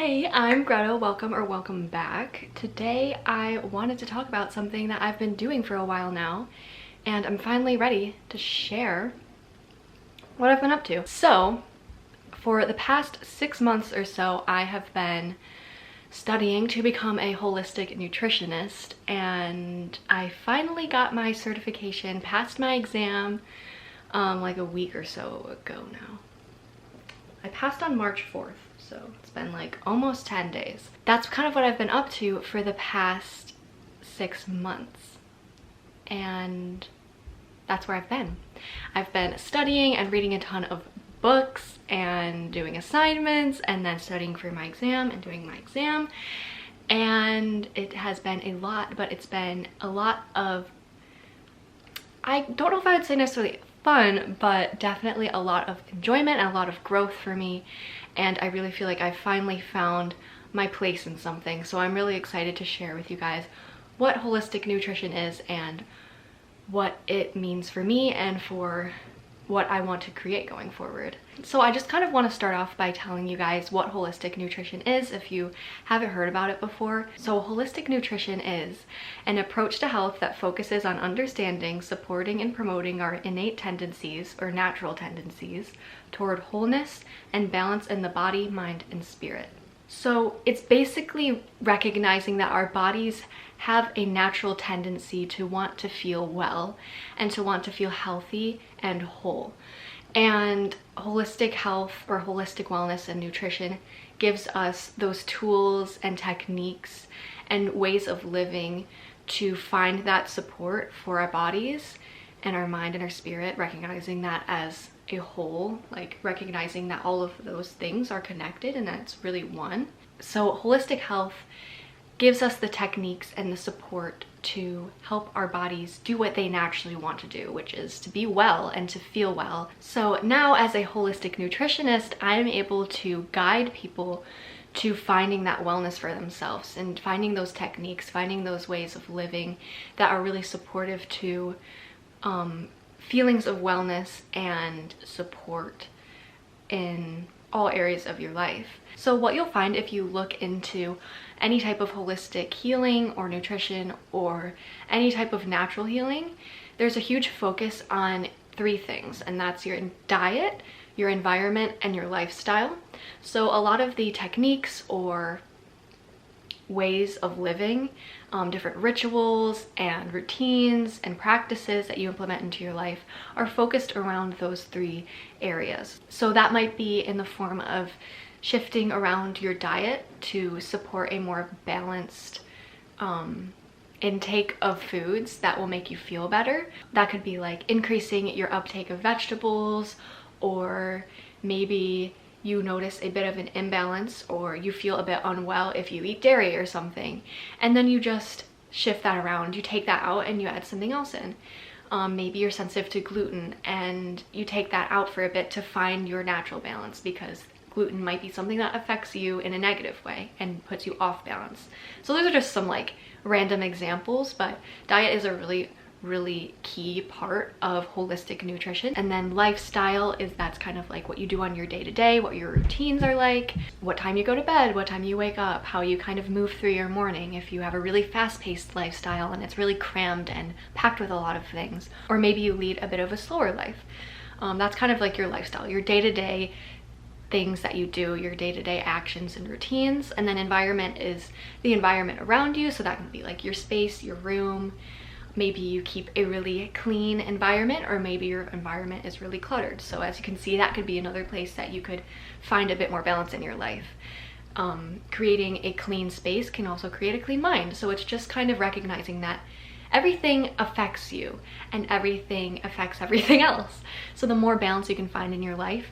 Hey, I'm Greta. Welcome back. Today I wanted to talk about something that I've been doing for a while now, and I'm finally ready to share what I've been up to. So, for the past 6 months or so, I have been studying to become a holistic nutritionist, and I finally got my certification, passed my exam like a week or so ago now. I passed on March 4th. So it's been like almost 10 days. That's kind of what I've been up to for the past 6 months. And that's where I've been. I've been studying and reading a ton of books and doing assignments and then studying for my exam and doing my exam. And it has been a lot, but it's been a lot of, I don't know if I would say necessarily fun, but definitely a lot of enjoyment and a lot of growth for me. And I really feel like I finally found my place in something. So I'm really excited to share with you guys what holistic nutrition is and what it means for me and for what I want to create going forward. So I just kind of want to start off by telling you guys what holistic nutrition is if you haven't heard about it before. So holistic nutrition is an approach to health that focuses on understanding, supporting, and promoting our innate tendencies or natural tendencies toward wholeness and balance in the body, mind, and spirit. So it's basically recognizing that our bodies have a natural tendency to want to feel well and to want to feel healthy and whole. And holistic health or holistic wellness and nutrition gives us those tools and techniques and ways of living to find that support for our bodies and our mind and our spirit, recognizing that as a whole, like recognizing that all of those things are connected and that's really one. So holistic health gives us the techniques and the support to help our bodies do what they naturally want to do, which is to be well and to feel well. So now as a holistic nutritionist, I'm able to guide people to finding that wellness for themselves and finding those techniques, finding those ways of living that are really supportive to feelings of wellness and support in all areas of your life. So what you'll find if you look into any type of holistic healing or nutrition or any type of natural healing, there's a huge focus on 3 things, and that's your diet, your environment, and your lifestyle. So a lot of the techniques or ways of living, different rituals and routines and practices that you implement into your life are focused around those 3 areas. So that might be in the form of shifting around your diet to support a more balanced intake of foods that will make you feel better. That could be like increasing your uptake of vegetables, or maybe you notice a bit of an imbalance or you feel a bit unwell if you eat dairy or something, and then you just shift that around. You take that out and you add something else in. Maybe you're sensitive to gluten and you take that out for a bit to find your natural balance, because gluten might be something that affects you in a negative way and puts you off balance. So those are just some like random examples, but diet is a really key part of holistic nutrition. And then lifestyle that's kind of like what you do on your day-to-day, what your routines are like, what time you go to bed, what time you wake up, how you kind of move through your morning if you have a really fast-paced lifestyle and it's really crammed and packed with a lot of things, or maybe you lead a bit of a slower life. That's kind of like your lifestyle, your day-to-day things that you do, your day-to-day actions and routines. And then environment is the environment around you, so that can be like your space, your room. Maybe you keep a really clean environment, or maybe your environment is really cluttered. So as you can see, that could be another place that you could find a bit more balance in your life. Creating a clean space can also create a clean mind. So it's just kind of recognizing that everything affects you and everything affects everything else. So the more balance you can find in your life,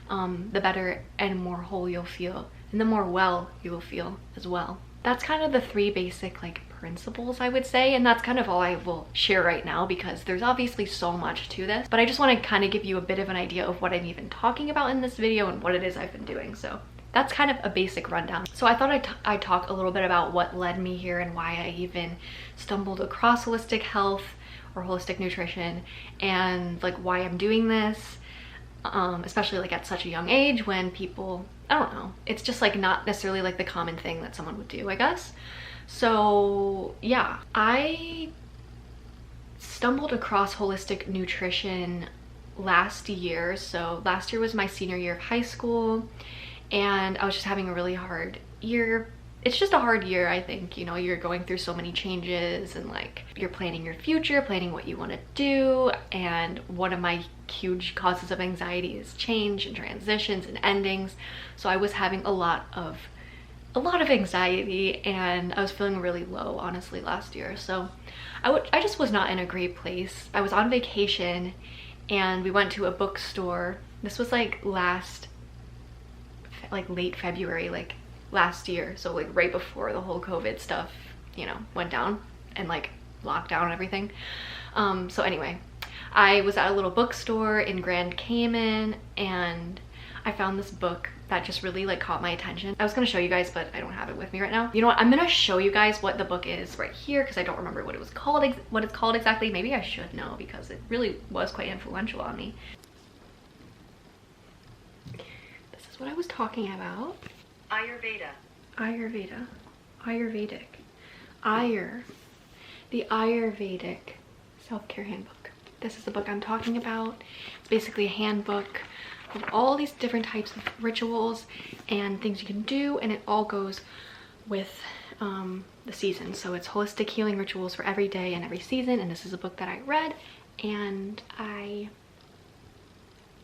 the better and more whole you'll feel, and the more well you will feel as well. That's kind of the 3 basic like principles, I would say, and that's kind of all I will share right now, because there's obviously so much to this, but I just want to kind of give you a bit of an idea of what I'm even talking about in this video and what it is I've been doing. So that's kind of a basic rundown. So I thought I'd talk a little bit about what led me here and why I even stumbled across holistic health or holistic nutrition, and like why I'm doing this. especially like at such a young age when people, I don't know, it's just like not necessarily like the common thing that someone would do, I guess. So yeah, I stumbled across holistic nutrition last year. So last year was my senior year of high school, and I was just having a really hard year. It's just a hard year, I think. You know, you're going through so many changes, and like you're planning your future, planning what you want to do. And one of my huge causes of anxiety is change and transitions and endings. So I was having a lot of anxiety, and I was feeling really low, honestly, last year. So I just was not in a great place. I was on vacation, and we went to a bookstore. This was like late February, like last year. So like right before the whole COVID stuff, you know, went down, and like lockdown and everything. So anyway, I was at a little bookstore in Grand Cayman, and I found this book that just really like caught my attention. I was gonna show you guys, but I don't have it with me right now. You know what? I'm gonna show you guys what the book is right here, because I don't remember what it's called exactly. Maybe I should know, because it really was quite influential on me. This is what I was talking about. Ayurveda. Ayurvedic. The Ayurvedic Self-Care Handbook. This is the book I'm talking about. It's basically a handbook of all these different types of rituals and things you can do, and it all goes with the season. So it's holistic healing rituals for every day and every season, and this is a book that I read, and I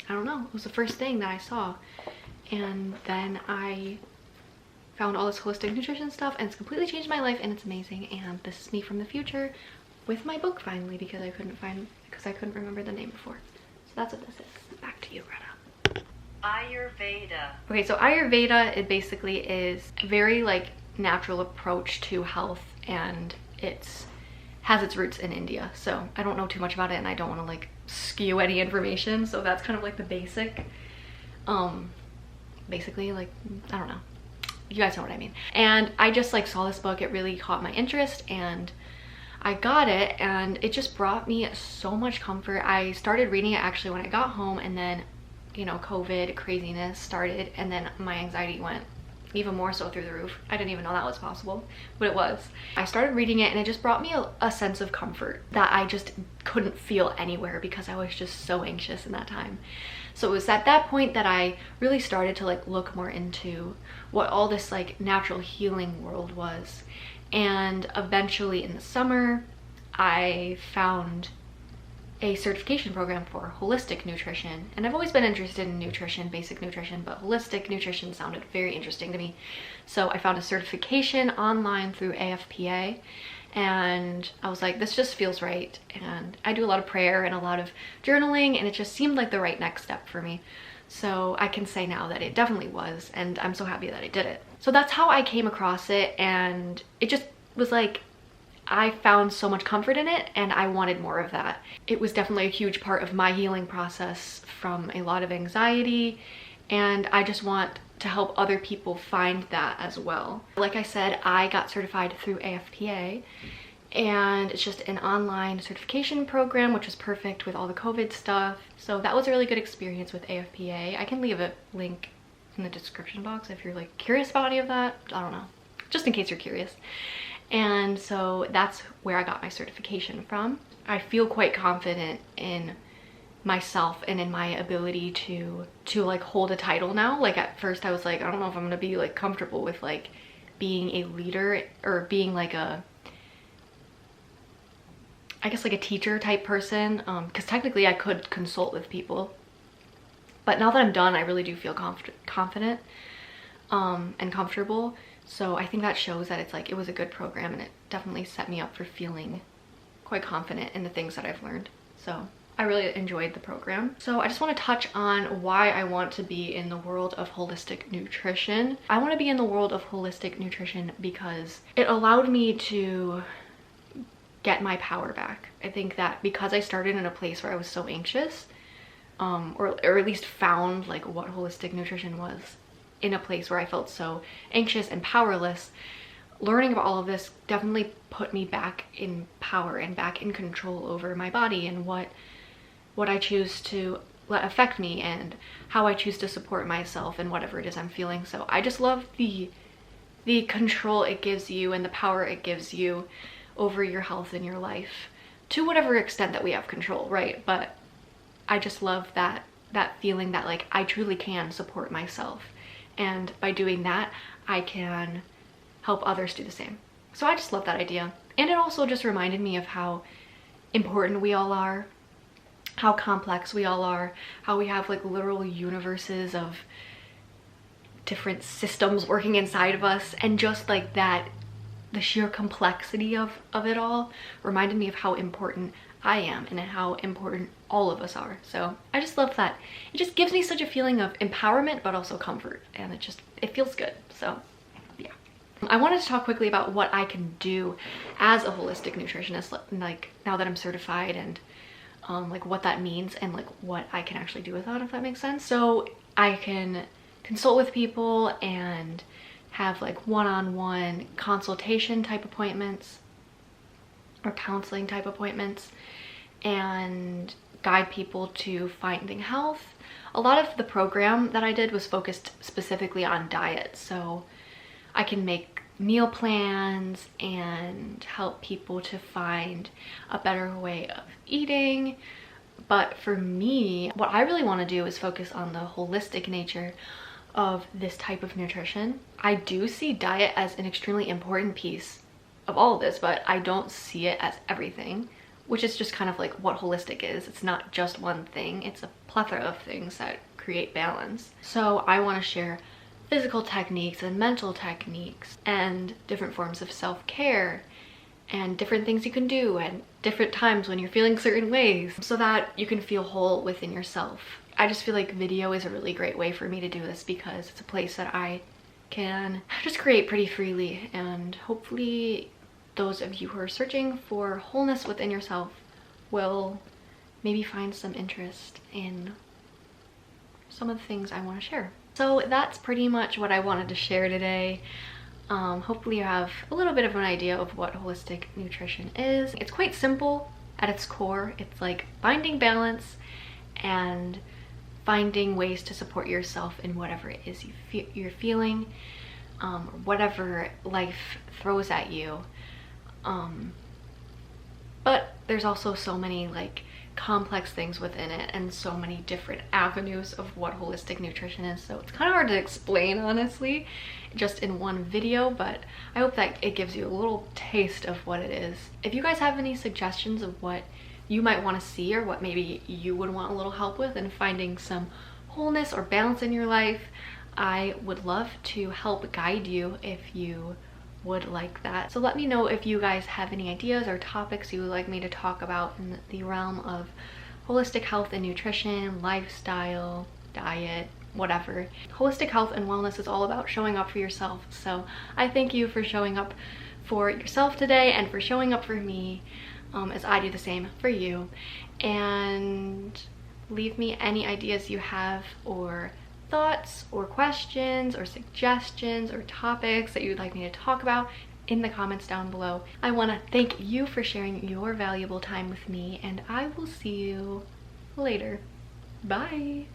don't know, it was the first thing that I saw, and then I found all this holistic nutrition stuff, and it's completely changed my life, and it's amazing. And this is me from the future with my book finally, because I couldn't remember the name before. So that's what this is. Back to you, Greta. Ayurveda. Okay, so Ayurveda, it basically is a very like natural approach to health, and has its roots in India. So I don't know too much about it, and I don't want to like skew any information. So that's kind of like the basic, basically, like, I don't know. You guys know what I mean. And I just like saw this book, it really caught my interest, and I got it, and it just brought me so much comfort. I started reading it actually when I got home, and then, you know, COVID craziness started, and then my anxiety went even more so through the roof. I didn't even know that was possible, but it was. I started reading it, and it just brought me a sense of comfort that I just couldn't feel anywhere, because I was just so anxious in that time. So it was at that point that I really started to like look more into what all this like natural healing world was. And eventually in the summer, I found a certification program for holistic nutrition. And I've always been interested in nutrition, basic nutrition, but holistic nutrition sounded very interesting to me. So I found a certification online through AFPA, and I was like, this just feels right. And I do a lot of prayer and a lot of journaling, and it just seemed like the right next step for me. So I can say now that it definitely was, and I'm so happy that I did it. So that's how I came across it, and it just was like, I found so much comfort in it, and I wanted more of that. It was definitely a huge part of my healing process from a lot of anxiety, and I just want to help other people find that as well. Like I said, I got certified through AFPA, and it's just an online certification program, which was perfect with all the COVID stuff. So that was a really good experience with AFPA. I can leave a link in the description box if you're like curious about any of that. I don't know, just in case you're curious. And so that's where I got my certification from. I feel quite confident in myself and in my ability to like hold a title now. Like at first I was like, I don't know if I'm gonna be like comfortable with like being a leader or being like a, I guess like a teacher type person, because technically I could consult with people. But now that I'm done, I really do feel confident and comfortable. So I think that shows that it's like, it was a good program, and it definitely set me up for feeling quite confident in the things that I've learned. So I really enjoyed the program. So I just want to touch on why I want to be in the world of holistic nutrition. I want to be in the world of holistic nutrition because it allowed me to get my power back. I think that because I started in a place where I was so anxious, or at least found like what holistic nutrition was in a place where I felt so anxious and powerless, learning about all of this definitely put me back in power and back in control over my body and what I choose to let affect me and how I choose to support myself and whatever it is I'm feeling. So I just love the control it gives you and the power it gives you over your health and your life, to whatever extent that we have control, right? But I just love that feeling that like I truly can support myself, and by doing that I can help others do the same. So I just love that idea. And it also just reminded me of how important we all are, how complex we all are, how we have like literal universes of different systems working inside of us, and just like that, the sheer complexity of it all reminded me of how important I am and how important all of us are. So I just love that. It just gives me such a feeling of empowerment but also comfort, and it feels good. So yeah. I wanted to talk quickly about what I can do as a holistic nutritionist, like now that I'm certified, and like what that means and like what I can actually do with that, if that makes sense. So I can consult with people and have like one-on-one consultation type appointments or counseling type appointments, and guide people to finding health. A lot of the program that I did was focused specifically on diet, so I can make meal plans and help people to find a better way of eating. But for me, what I really want to do is focus on the holistic nature of this type of nutrition. I do see diet as an extremely important piece of all of this, but I don't see it as everything, which is just kind of like what holistic is. It's not just one thing, it's a plethora of things that create balance. So I want to share physical techniques and mental techniques and different forms of self-care and different things you can do at different times when you're feeling certain ways, so that you can feel whole within yourself. I just feel like video is a really great way for me to do this, because it's a place that I can just create pretty freely, and hopefully those of you who are searching for wholeness within yourself will maybe find some interest in some of the things I want to share. So that's pretty much what I wanted to share today. Hopefully you have a little bit of an idea of what holistic nutrition is. It's quite simple at its core. It's like finding balance and finding ways to support yourself in whatever it is you're feeling, whatever life throws at you. But there's also so many like complex things within it, and so many different avenues of what holistic nutrition is, so it's kind of hard to explain honestly just in one video, but I hope that it gives you a little taste of what it is. If you guys have any suggestions of what you might want to see, or what maybe you would want a little help with in finding some wholeness or balance in your life, I would love to help guide you if you would like that. So let me know if you guys have any ideas or topics you would like me to talk about in the realm of holistic health and nutrition, lifestyle, diet, whatever. Holistic health and wellness is all about showing up for yourself. So I thank you for showing up for yourself today, and for showing up for me, as I do the same for you. And leave me any ideas you have, or thoughts or questions or suggestions or topics that you would like me to talk about in the comments down below. I want to thank you for sharing your valuable time with me, and I will see you later. Bye.